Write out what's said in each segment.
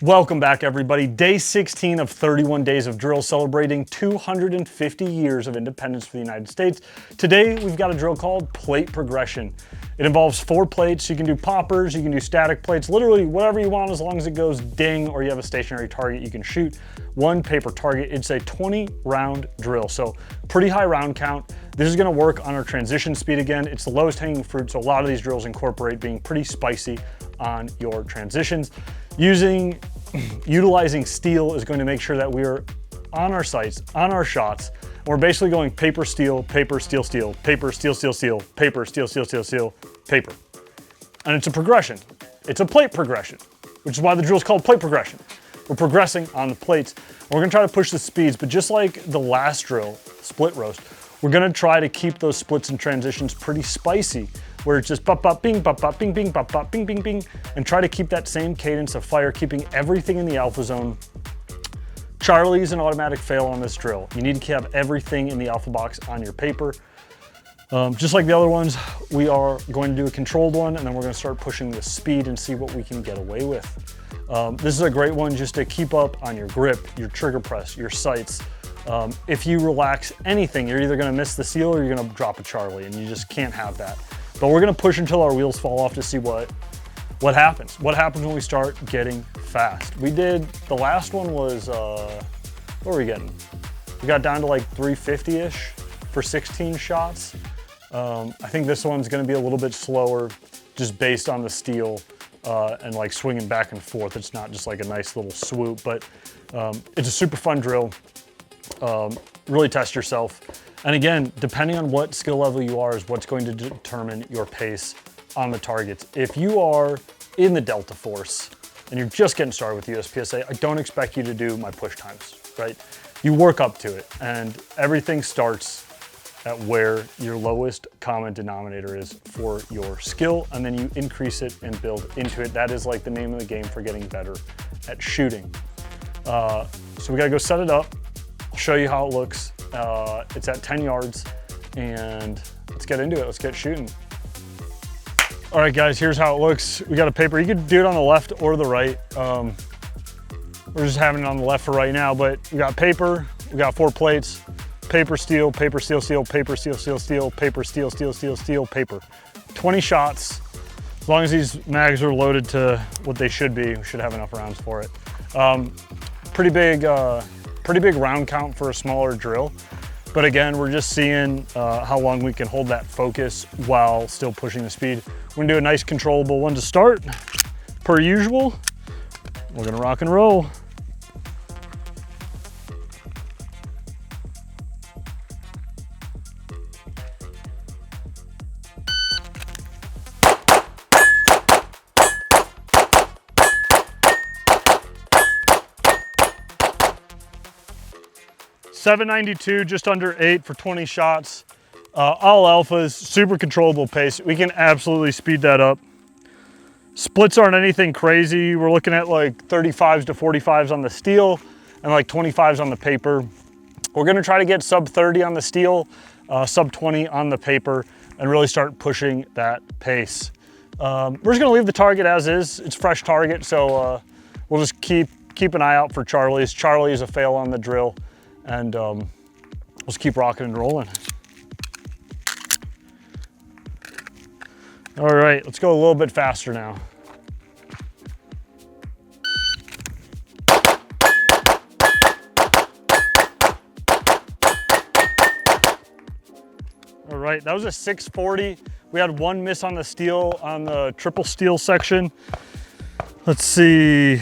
Welcome back, everybody. Day 16 of 31 days of drill, celebrating 250 years of independence for the United States. Today, we've got a drill called plate progression. It involves 4 plates. You can do poppers, you can do static plates, literally whatever you want as long as it goes ding or you have a stationary target you can shoot. 1 paper target. It's a 20 round drill, so pretty high round count. This is gonna work on our transition speed again. It's the lowest hanging fruit, so a lot of these drills incorporate being pretty spicy on your transitions. Utilizing steel is going to make sure that we are on our sights, on our shots. We're basically going paper, steel, paper, steel, steel, paper, steel, steel, steel, paper, steel, steel, steel, steel, paper. And it's a progression. It's a plate progression, which is why the drill is called plate progression. We're progressing on the plates. We're gonna try to push the speeds, but just like the last drill, split roast, we're gonna try to keep those splits and transitions pretty spicy, where it's just bop, bop, bing, bop, bop, bing, bing, bop, bop, bing, bing, bing, and try to keep that same cadence of fire, keeping everything in the alpha zone. Charlie is an automatic fail on this drill. You need to have everything in the alpha box on your paper. Just like the other ones, we are going to do a controlled one, and then we're gonna start pushing the speed and see what we can get away with. This is a great one just to keep up on your grip, your trigger press, your sights. If you relax anything, you're either gonna miss the seal or you're gonna drop a Charlie, and you just can't have that. But we're gonna push until our wheels fall off to see what happens. What happens when we start getting fast. The last one was, what were we getting? We got down to like 350-ish for 16 shots. I think this one's gonna be a little bit slower just based on the steel and like swinging back and forth. It's not just like a nice little swoop, but it's a super fun drill. Really test yourself. And again, depending on what skill level you are is what's going to determine your pace on the targets. If you are in the Delta Force and you're just getting started with USPSA, I don't expect you to do my push times, right? You work up to it, and everything starts at where your lowest common denominator is for your skill, and then you increase it and build into it. That is like the name of the game for getting better at shooting. So we gotta go set it up. I'll show you how it looks. It's at 10 yards, and let's get into it. Let's get shooting. All right, guys, here's how it looks. We got a paper. You could do it on the left or the right. We're just having it on the left for right now, but we got paper, we got 4 plates, paper, steel, paper, steel, steel, paper, steel, steel, steel, paper, steel, steel, steel, steel, paper. 20 shots. As long as these mags are loaded to what they should be, we should have enough rounds for it. Pretty big round count for a smaller drill. But again, we're just seeing how long we can hold that focus while still pushing the speed. We're gonna do a nice controllable one to start. Per usual, we're gonna rock and roll. .792, just under 8 for 20 shots. All alphas, super controllable pace. We can absolutely speed that up. Splits aren't anything crazy. We're looking at like 35s to 45s on the steel and like 25s on the paper. We're gonna try to get sub 30 on the steel, sub 20 on the paper, and really start pushing that pace. We're just gonna leave the target as is. It's fresh target, so we'll just keep an eye out for Charlies. Charlie is a fail on the drill. And let's keep rocking and rolling. All right, let's go a little bit faster now. All right, that was a 640. We had 1 miss on the steel, on the triple steel section. Let's see.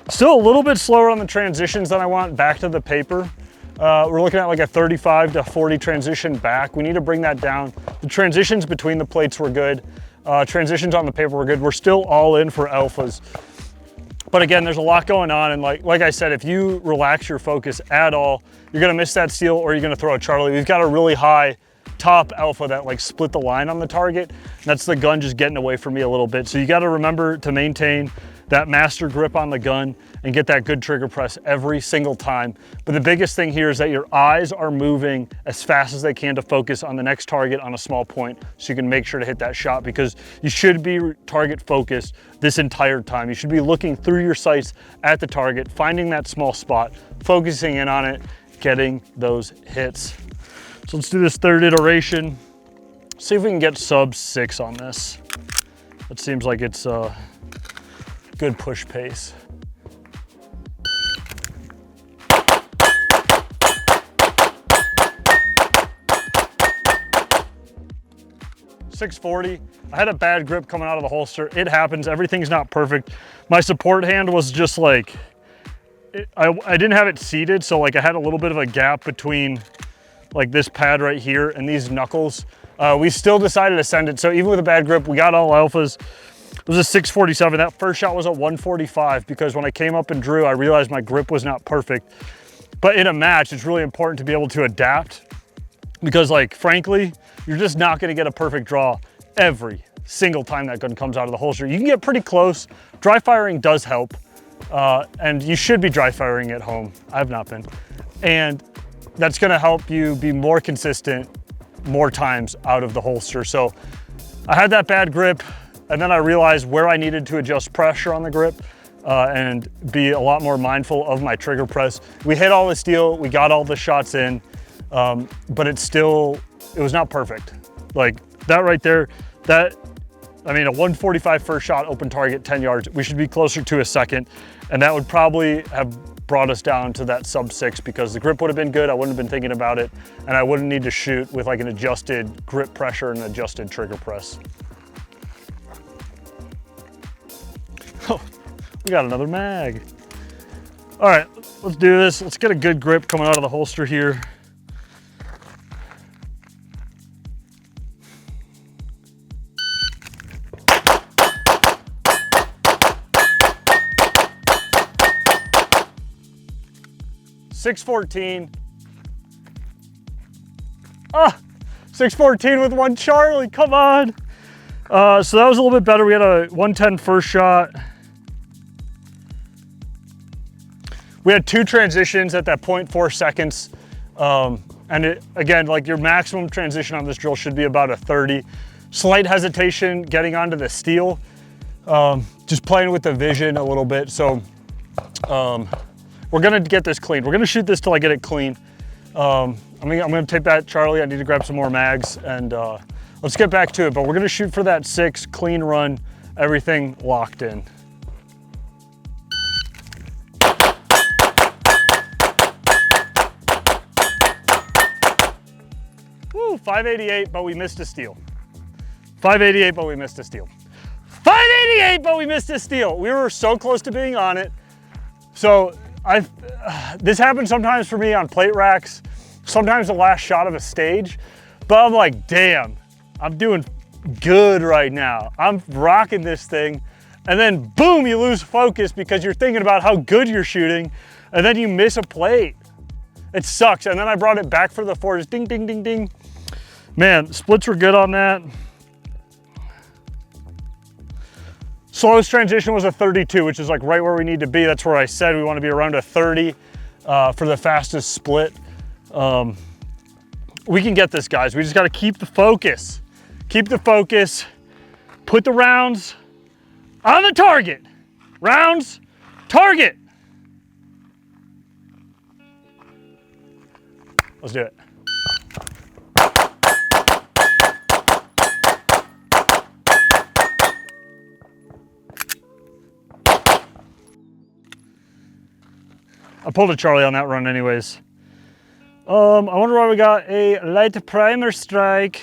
Still a little bit slower on the transitions than I want back to the paper. We're looking at like a 35 to 40 transition back. We need to bring that down. The transitions between the plates were good. Transitions on the paper were good. We're still all in for alphas. But again, there's a lot going on. And like I said, if you relax your focus at all, you're gonna miss that steel or you're gonna throw a Charlie. We've got a really high top alpha that like split the line on the target. That's the gun just getting away from me a little bit. So you gotta remember to maintain that master grip on the gun and get that good trigger press every single time. But the biggest thing here is that your eyes are moving as fast as they can to focus on the next target on a small point, so you can make sure to hit that shot, because you should be target focused this entire time. You should be looking through your sights at the target, finding that small spot, focusing in on it, getting those hits. So let's do this third iteration. See if we can get sub 6 on this. It seems like it's a good push pace. .640. I had a bad grip coming out of the holster. It happens. Everything's not perfect. My support hand was just like, I didn't have it seated, so like I had a little bit of a gap between like this pad right here and these knuckles. We still decided to send it. So even with a bad grip, we got all alphas. It was a 647. That first shot was a 145 because when I came up and drew, I realized my grip was not perfect. But in a match, it's really important to be able to adapt, because like, frankly, you're just not gonna get a perfect draw every single time that gun comes out of the holster. You can get pretty close. Dry firing does help. And you should be dry firing at home. I've not been. And that's gonna help you be more consistent more times out of the holster. So I had that bad grip, and then I realized where I needed to adjust pressure on the grip and be a lot more mindful of my trigger press. We hit all the steel, we got all the shots in, but it was not perfect. Like that right there, I mean, a 145 first shot, open target, 10 yards. We should be closer to a second, and that would probably have brought us down to that sub 6, because the grip would have been good. I wouldn't have been thinking about it, and I wouldn't need to shoot with like an adjusted grip pressure and adjusted trigger press. Oh, we got another mag. All right, let's do this. Let's get a good grip coming out of the holster here. .614. Ah, 614 with one Charlie, come on. So that was a little bit better. We had a 110 first shot. We had 2 transitions at that 0.4 seconds. And again, like your maximum transition on this drill should be about a 30. Slight hesitation getting onto the steel. Just playing with the vision a little bit. So we're gonna get this clean. We're gonna shoot this till I get it clean. I'm gonna take that Charlie. I need to grab some more mags, and let's get back to it. But we're gonna shoot for that 6, clean run, everything locked in. Woo, 588, but we missed a steal. 588, but we missed a steal. 588, but we missed a steal. We were so close to being on it. So this happens sometimes for me on plate racks, sometimes the last shot of a stage, but I'm like, damn, I'm doing good right now. I'm rocking this thing. And then boom, you lose focus because you're thinking about how good you're shooting, and then you miss a plate. It sucks. And then I brought it back for the 4, just ding, ding, ding, ding. Man, splits were good on that. Slowest transition was a 32, which is like right where we need to be. That's where I said we want to be around a 30 for the fastest split. We can get this, guys. We just got to keep the focus. Keep the focus. Put the rounds on the target. Rounds, target. Let's do it. I pulled a Charlie on that run anyways. I wonder why we got a light primer strike.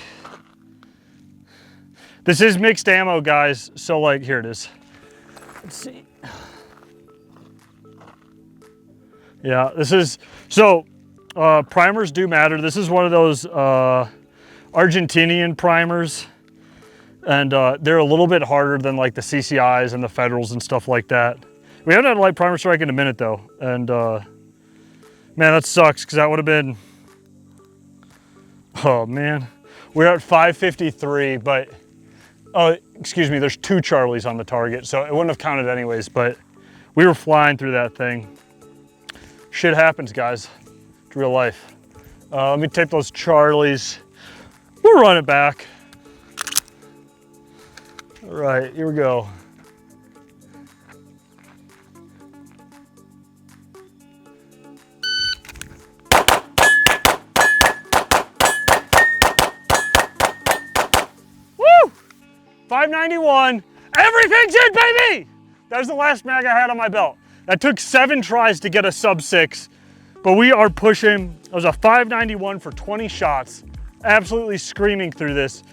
This is mixed ammo, guys. So like, here it is. Let's see. Yeah, this is, so primers do matter. This is one of those Argentinian primers. And they're a little bit harder than like the CCIs and the Federals and stuff like that. We haven't had a light primer strike in a minute though. And man, that sucks, because that would have been, oh man. We're at 553, but excuse me, there's 2 Charlies on the target, so it wouldn't have counted anyways, but we were flying through that thing. Shit happens, guys. It's real life. Let me tape those Charlies. We'll run it back. All right, here we go. Woo! 591. Everything's in, baby! That was the last mag I had on my belt. That took 7 tries to get a sub 6, but we are pushing. It was a 591 for 20 shots. Absolutely screaming through this.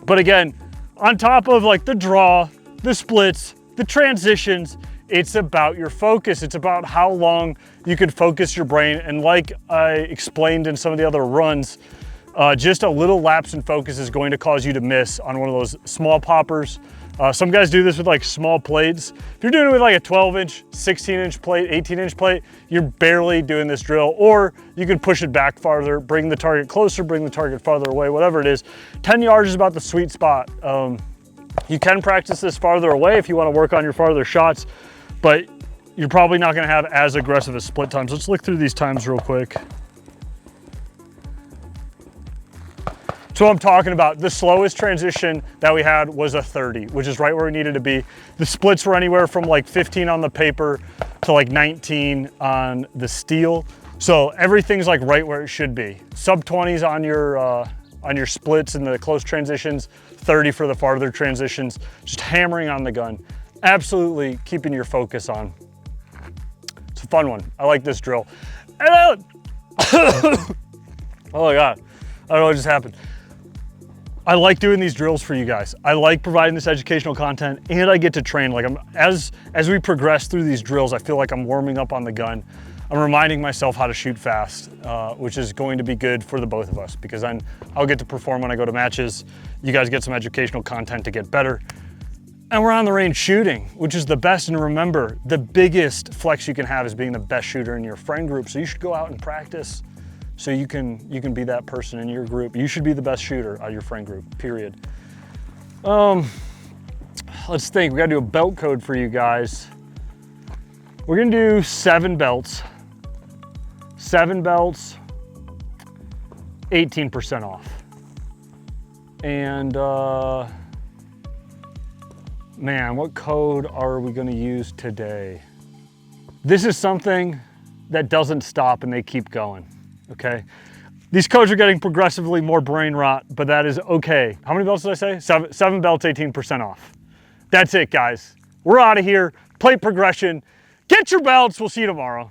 But again, on top of like the draw, the splits, the transitions, it's about your focus. It's about how long you can focus your brain. And like I explained in some of the other runs, just a little lapse in focus is going to cause you to miss on one of those small poppers. Some guys do this with like small plates. If you're doing it with like a 12-inch, 16-inch plate, 18-inch plate, you're barely doing this drill. Or you can push it back farther, bring the target closer, bring the target farther away, whatever it is. 10 yards is about the sweet spot. You can practice this farther away if you want to work on your farther shots, but you're probably not going to have as aggressive as split times. Let's look through these times real quick. So I'm talking about the slowest transition that we had was a 30, which is right where we needed to be. The splits were anywhere from like 15 on the paper to like 19 on the steel. So everything's like right where it should be. Sub 20s on your splits and the close transitions, 30 for the farther transitions, just hammering on the gun. Absolutely keeping your focus on. It's a fun one. I like this drill. Oh my God, I don't know what just happened. I like doing these drills for you guys. I like providing this educational content, and I get to train. Like as we progress through these drills, I feel like I'm warming up on the gun. I'm reminding myself how to shoot fast, which is going to be good for the both of us, because then I'll get to perform when I go to matches. You guys get some educational content to get better. And we're on the range shooting, which is the best. And remember, the biggest flex you can have is being the best shooter in your friend group. So you should go out and practice. So you can be that person in your group. You should be the best shooter out of your friend group, period. Let's think, we gotta do a belt code for you guys. We're gonna do 7 belts. 7 belts, 18% off. And man, what code are we gonna use today? This is something that doesn't stop and they keep going. Okay, these codes are getting progressively more brain rot, but that is okay. How many belts did I say? 7 belts, 18% off. That's it, guys. We're out of here. Plate progression. Get your belts. We'll see you tomorrow.